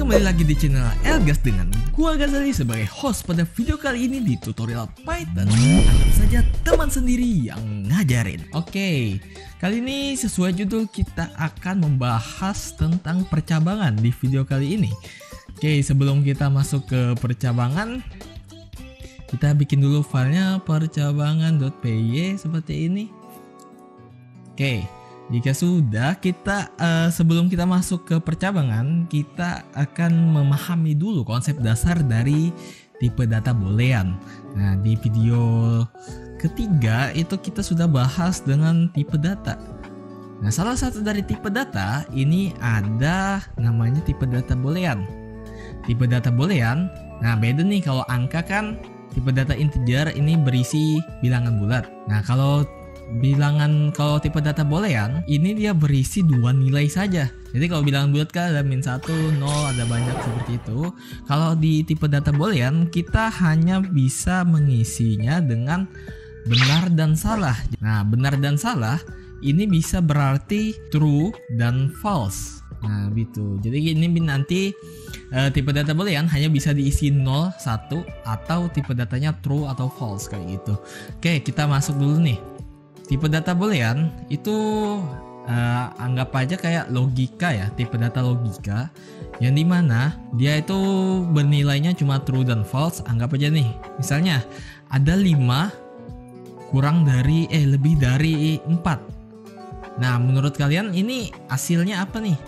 kembali lagi di channel Elgas dengan gua Ghazali sebagai host pada video kali ini di tutorial Python. Anggap saja teman sendiri yang ngajarin. Oke, kali ini sesuai judul kita akan membahas tentang percabangan di video kali ini. Oke, sebelum kita masuk ke percabangan, kita bikin dulu filenya percabangan.py seperti ini. Oke, jika sudah, kita sebelum kita masuk ke percabangan, kita akan memahami dulu konsep dasar dari tipe data boolean. Nah, di video ketiga itu kita sudah bahas dengan tipe data. Nah, salah satu dari tipe data ini ada namanya tipe data boolean. Tipe data boolean, nah beda nih, kalau angka kan tipe data integer ini berisi bilangan bulat. Nah, kalau tipe data boolean ini dia berisi dua nilai saja. Jadi kalau bilangan bulat kan ada -1, 0, ada banyak seperti itu. Kalau di tipe data boolean kita hanya bisa mengisinya dengan benar dan salah. Nah, benar dan salah ini bisa berarti true dan false. Nah, gitu. Jadi ini nanti tipe data boolean hanya bisa diisi 0, 1 atau tipe datanya true atau false kayak gitu. Oke, kita masuk dulu nih. Tipe data boolean itu anggap aja kayak logika ya, tipe data logika yang dimana dia itu bernilainya cuma true dan false. Anggap aja nih, misalnya ada 5 kurang dari lebih dari 4. Nah, menurut kalian ini hasilnya apa nih?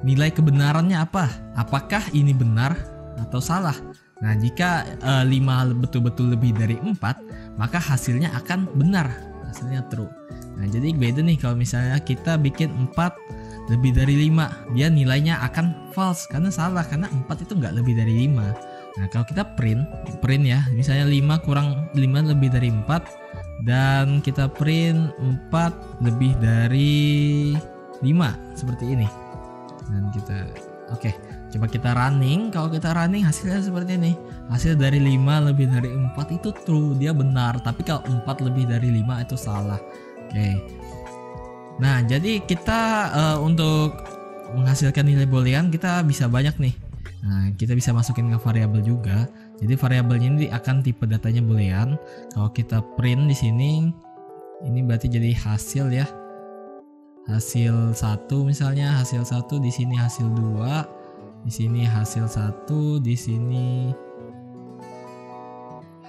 Nilai kebenarannya apa? Apakah ini benar atau salah? Nah, jika 5 betul-betul lebih dari 4, maka hasilnya akan benar, hasilnya true. Nah, jadi beda nih kalau misalnya kita bikin 4 lebih dari 5, dia nilainya akan false karena salah, karena 4 itu nggak lebih dari 5. Nah, kalau kita print ya, misalnya 5 lebih dari 4 dan kita print 4 lebih dari 5 seperti ini. Dan kita coba kita running. Kalau kita running hasilnya seperti ini. Hasil dari 5 lebih dari 4 itu true, dia benar. Tapi kalau 4 lebih dari 5 itu salah. Oke. Nah, jadi kita untuk menghasilkan nilai boolean kita bisa banyak nih. Nah, kita bisa masukin ke variabel juga. Jadi variabelnya ini akan tipe datanya boolean. Kalau kita print di sini, ini berarti jadi hasil ya. Hasil 1 misalnya, hasil 1 di sini hasil 2, di sini hasil 1, di sini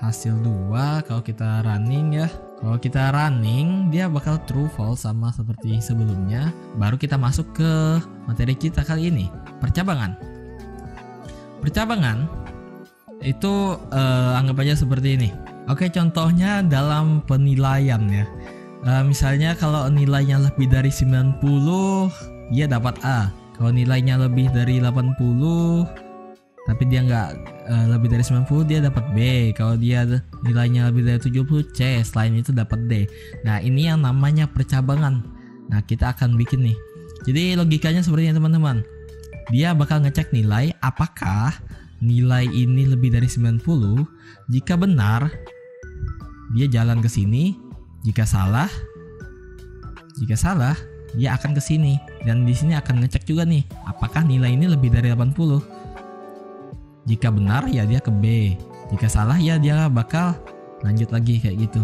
hasil 2. Kalau kita running ya, kalau kita running dia bakal true false sama seperti sebelumnya. Baru kita masuk ke materi kita kali ini, percabangan. Percabangan itu anggap aja seperti ini. Oke, contohnya dalam penilaian ya. Misalnya kalau nilainya lebih dari 90 dia dapat A. Kalau nilainya lebih dari 80 tapi dia nggak lebih dari 90 dia dapat B. Kalau dia nilainya lebih dari 70 C. Selain itu dapat D. Nah, ini yang namanya percabangan. Nah, kita akan bikin nih. Jadi logikanya seperti ini teman-teman. Dia bakal ngecek nilai, apakah nilai ini lebih dari 90. Jika benar dia jalan ke sini. Jika salah dia akan ke sini, dan di sini akan ngecek juga nih apakah nilai ini lebih dari 80. Jika benar ya dia ke B, jika salah ya dia bakal lanjut lagi kayak gitu.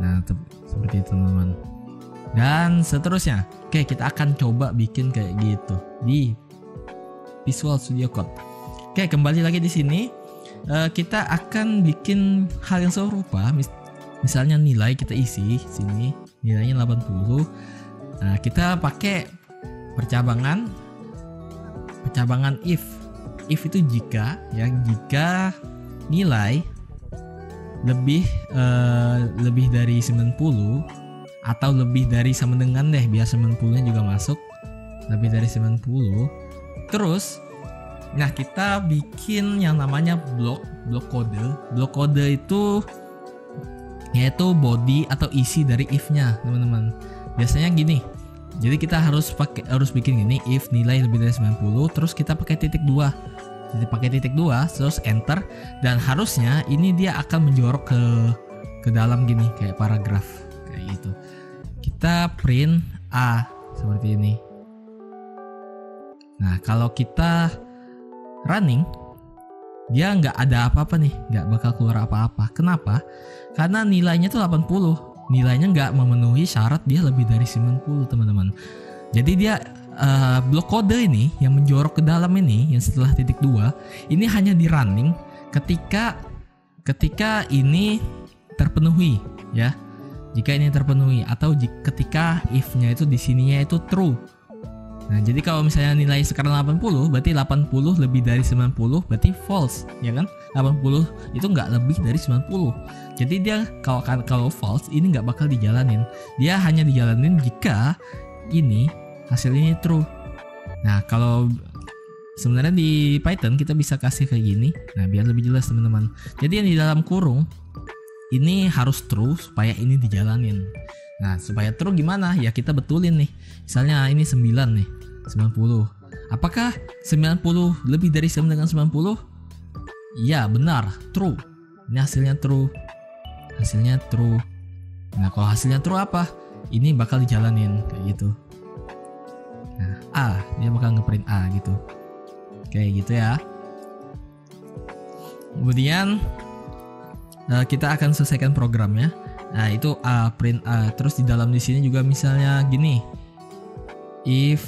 Nah, seperti itu teman-teman. Dan seterusnya. Oke, kita akan coba bikin kayak gitu di Visual Studio Code. Oke, kembali lagi di sini. Kita akan bikin hal yang serupa. Misalnya nilai kita isi sini, nilainya 80. Nah, kita pakai percabangan if. If itu jika nilai lebih dari 90 atau lebih dari sama dengan deh, biar 90-nya juga masuk, lebih dari 90. Terus nah, kita bikin yang namanya blok kode. Blok kode itu yaitu body atau isi dari if-nya, teman-teman. Biasanya gini. Jadi kita harus bikin gini, if nilai lebih dari 90, terus kita pakai titik 2. Jadi pakai titik 2, terus enter, dan harusnya ini dia akan menjorok ke dalam gini kayak paragraf kayak gitu. Kita print A seperti ini. Nah kalau kita running, dia nggak ada apa-apa nih, nggak bakal keluar apa-apa. Kenapa? Karena nilainya tuh 80. Nilainya nggak memenuhi syarat dia lebih dari 90 teman-teman. Jadi dia blok kode ini yang menjorok ke dalam ini, yang setelah titik 2, ini hanya di running ketika ini terpenuhi ya. Jika ini terpenuhi atau ketika if-nya itu di sininya itu true. Nah, jadi kalau misalnya nilai sekarang 80, berarti 80 lebih dari 90 berarti false, ya kan? 80 itu nggak lebih dari 90. Jadi dia kalau false ini nggak bakal dijalanin. Dia hanya dijalanin jika ini hasilnya true. Nah, kalau sebenarnya di Python kita bisa kasih kayak gini. Nah, biar lebih jelas teman-teman. Jadi yang di dalam kurung ini harus true supaya ini dijalanin. Nah, supaya true gimana? Ya kita betulin nih. Misalnya ini 9 nih, 90. Apakah 90 lebih dari sama dengan 90? Iya, benar, true. Ini hasilnya true. Hasilnya true. Nah, kalau hasilnya true apa? Ini bakal dijalanin kayak gitu. Nah, A, dia bakal ngeprint A gitu. Kayak gitu ya. Kemudian kita akan selesaikan programnya. Nah, itu A, print A. Terus di dalam di sini juga misalnya gini. If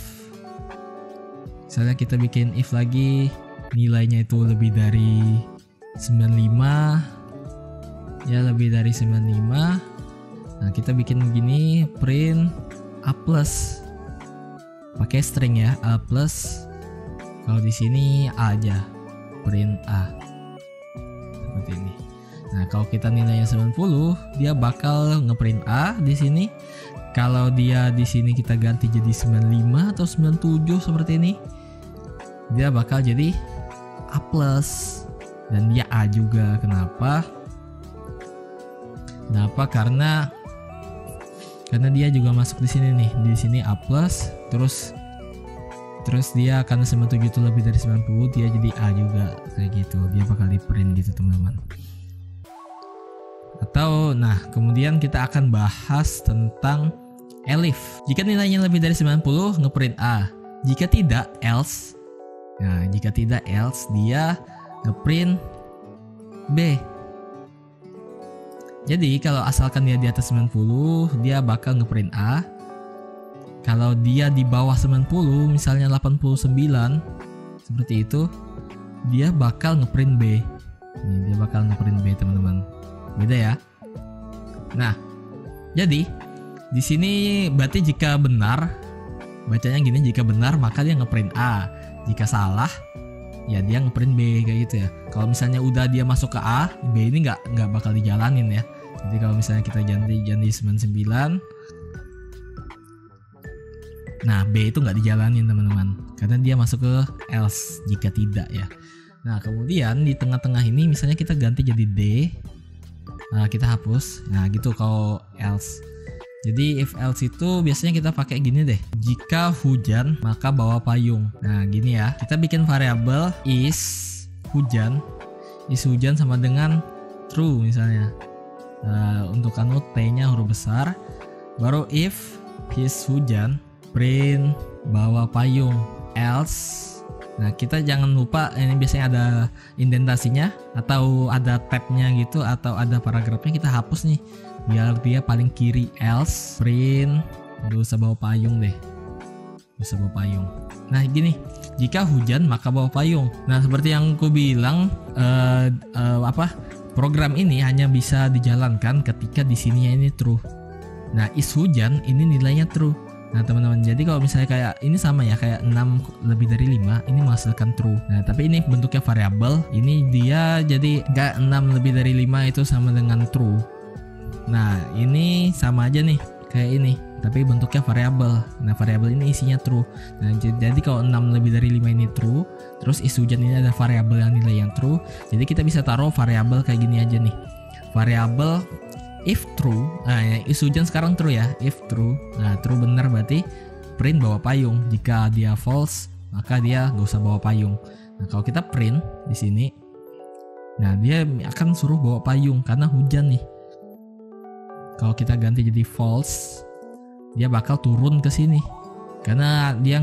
misalnya kita bikin if lagi, nilainya itu lebih dari 95. Ya, lebih dari 95. Nah, kita bikin begini, print A plus. Pakai string ya, A plus. Kalau di sini A aja. Print A. Seperti ini. Nah, kalau kita nilainya 90, dia bakal ngeprint A di sini. Kalau dia di sini kita ganti jadi 95 atau 97 seperti ini, dia bakal jadi A+. Dan dia A juga. Kenapa? Karena dia juga masuk di sini nih. Di sini A+, terus dia karena 97 itu lebih dari 90, dia jadi A juga kayak gitu. Dia bakal di print gitu, teman-teman. Atau nah, kemudian kita akan bahas tentang elif. Jika nilainya lebih dari 90, ngeprint A. Jika tidak, else. Nah, jika tidak else, dia ngeprint B. Jadi kalau asalkan dia di atas 90, dia bakal ngeprint A. Kalau dia di bawah 90, misalnya 89, seperti itu, dia bakal ngeprint B. Nih, dia bakal ngeprint B, teman-teman. Beda ya. Nah, jadi di sini berarti jika benar, bacanya gini, jika benar maka dia ngeprint A. Jika salah, ya dia ngeprint B kayak gitu ya. Kalau misalnya udah dia masuk ke A, B ini nggak bakal dijalanin ya. Jadi kalau misalnya kita ganti 99, nah B itu nggak dijalanin teman-teman, karena dia masuk ke else jika tidak ya. Nah, kemudian di tengah-tengah ini misalnya kita ganti jadi D. Nah, kita hapus. Nah, gitu kalau else. Jadi if else itu biasanya kita pakai gini deh. Jika hujan maka bawa payung. Nah, gini ya. Kita bikin variabel is hujan. Is hujan sama dengan true misalnya. Untuk T-nya huruf besar. Baru if is hujan, print bawa payung. Else. Nah, kita jangan lupa ini biasanya ada indentasinya atau ada tabnya gitu atau ada paragrafnya, kita hapus nih biar dia paling kiri. Else print, gak usah bawa payung deh, gak usah bawa payung. Nah, gini, jika hujan maka bawa payung. Nah, seperti yang aku bilang, program ini hanya bisa dijalankan ketika di sininya ini true. Nah, is hujan ini nilainya true. Nah, teman-teman, jadi kalau misalnya kayak ini sama ya, kayak 6 lebih dari 5 ini menghasilkan true. Nah, tapi ini bentuknya variabel, ini dia jadi nggak 6 lebih dari 5 itu sama dengan true. Nah, ini sama aja nih kayak ini, tapi bentuknya variabel. Nah, variabel ini isinya true. Nah, jadi kalau 6 lebih dari 5 ini true, terus is hujan ini ada variabel yang nilai yang true. Jadi kita bisa taruh variabel kayak gini aja nih. Variabel if true, nah ya, is hujan sekarang true ya. If true, nah true benar berarti print bawa payung. Jika dia false, maka dia gak usah bawa payung. Nah, kalau kita print di sini, nah dia akan suruh bawa payung karena hujan nih. Kalau kita ganti jadi false, dia bakal turun ke sini karena dia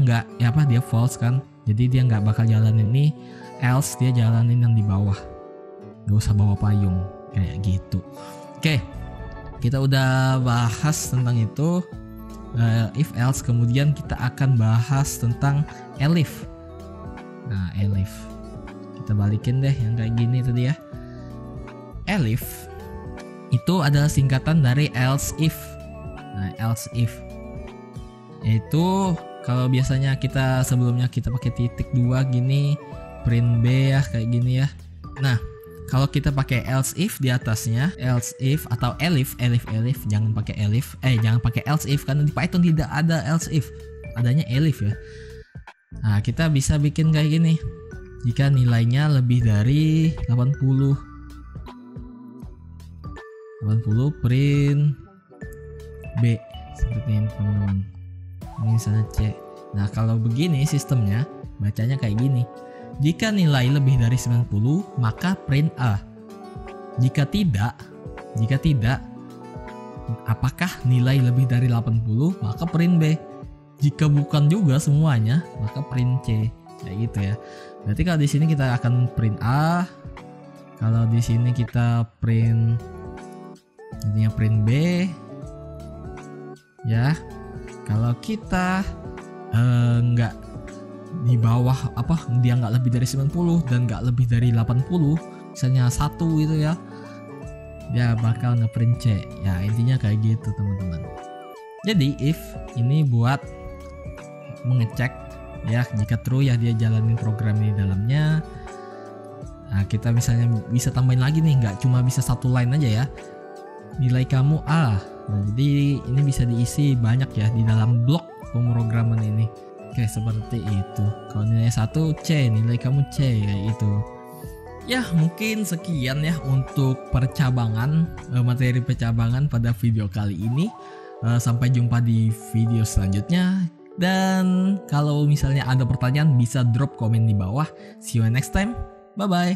dia false kan. Jadi dia nggak bakal jalanin ini, else dia jalanin yang di bawah. Gak usah bawa payung kayak gitu. Oke, kita udah bahas tentang itu, if else. Kemudian kita akan bahas tentang elif. Nah, elif kita balikin deh yang kayak gini tadi ya. Elif itu adalah singkatan dari else if. Nah, else if itu kalau biasanya kita sebelumnya kita pakai titik 2 gini, print B ya kayak gini ya. Nah, kalau kita pakai else if di atasnya, else if atau elif, jangan pakai elif, jangan pakai else if karena di Python tidak ada else if, adanya elif ya. Nah, kita bisa bikin kayak gini. Jika nilainya lebih dari 80 print B seperti ini teman-teman. Ini misalnya C. Nah, kalau begini sistemnya bacanya kayak gini. Jika nilai lebih dari 90 maka print A. Jika tidak, apakah nilai lebih dari 80 maka print B. Jika bukan juga semuanya maka print C. Kayak gitu ya. Berarti kalau di sini kita akan print A. Kalau di sini kita print jadinya print B. Ya. Kalau kita nggak di bawah dia nggak lebih dari 90 dan nggak lebih dari 80, misalnya 1 gitu ya, dia bakal ngeprint C. Ya, intinya kayak gitu teman-teman. Jadi if ini buat mengecek ya, jika true ya dia jalanin program di dalamnya. Nah, kita misalnya bisa tambahin lagi nih, nggak cuma bisa satu line aja ya. Nilai kamu A. Nah, jadi ini bisa diisi banyak ya di dalam blok pemrograman ini. Oke, seperti itu. Kalau nilai 1 C, nilai kamu C kayak itu. Ya, mungkin sekian ya untuk percabangan, materi percabangan pada video kali ini. Sampai jumpa di video selanjutnya. Dan kalau misalnya ada pertanyaan bisa drop komen di bawah. See you next time. Bye bye.